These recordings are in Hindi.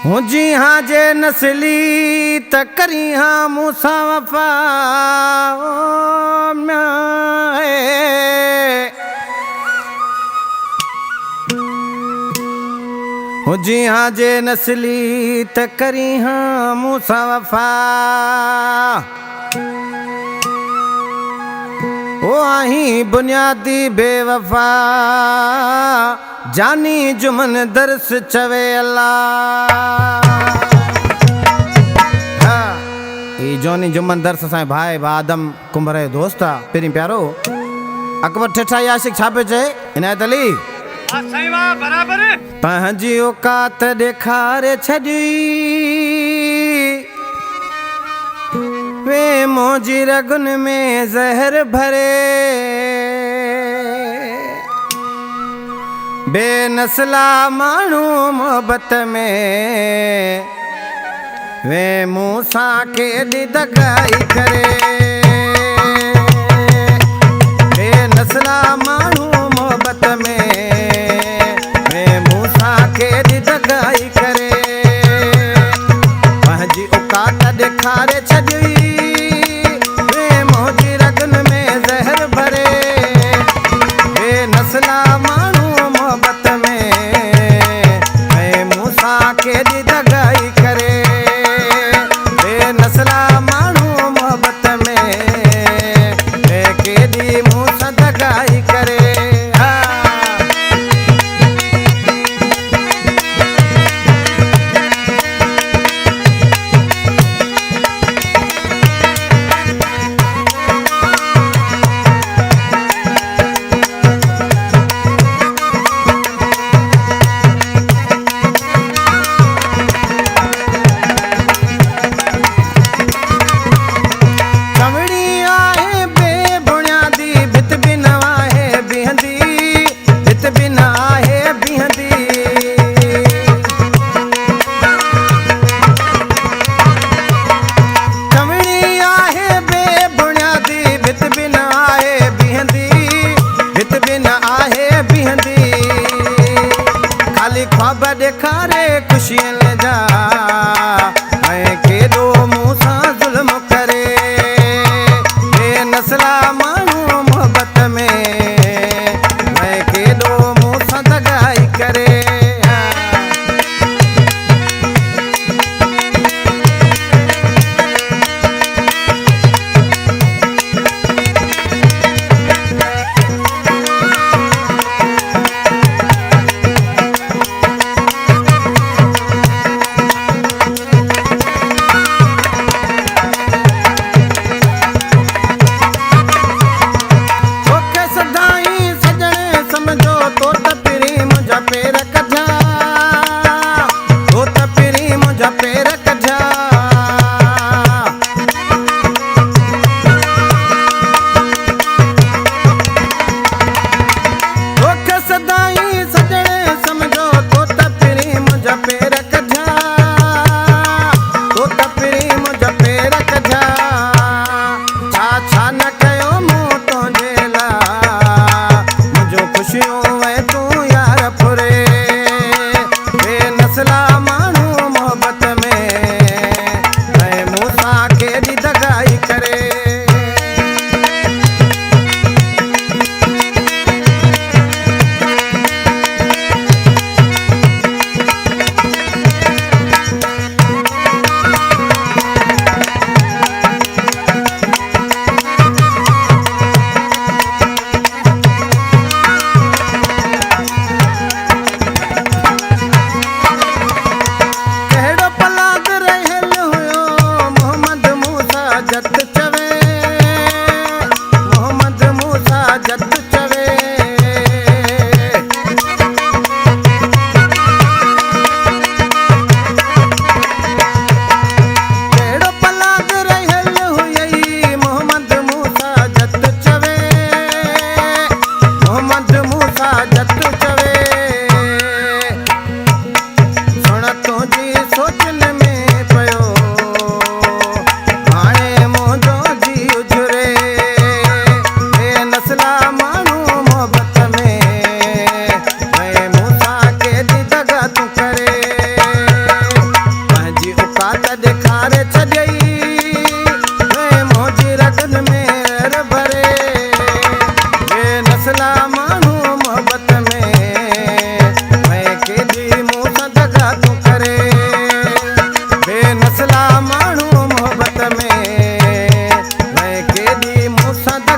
हूँ जी हाँ जे नस्ली त करी हाँ मूसा वफा हूँ जी हाँ जे नस्ली त करी हाँ मूसा वफा ओ आही बुनियादी बेवफा जानी जुमन दर्स चवे अल्लाह ई जोनी जुमन दर्स साईं भाई आदम कुंभरे दोस्त पेरी प्यारो अकबर ठेठा आशिक छापे चे इनायत अली साईं वाह बराबर पंहिंजी औकात ॾेखारे छॾी वे मोजी रगुन में ज़हर भरे बेनस्ला माण्हू मोहब्बत में वे मूसा के दगाई करे बेनस्ला माण्हू मोहब्बत में वे मूसा के दगाई करे पंहिंजी औकात ॾेखारे छॾी वे मोजी रगुन में ज़हर भरे बेनस्ला माण्हू मोहब्बत में वे मूसा के दगाई करे बेनस्ला माण्हू मोहब्बत में वे केॾी मूसा दगाई करे ख्वाब ॾेखारे ख़ुशियां ले जा ऐं केॾो मूंसां ज़ुल्म करे बेनस्ला माण्हू मोहब्बत में ऐं केॾो मूंसां दगाई करे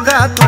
मंगा तू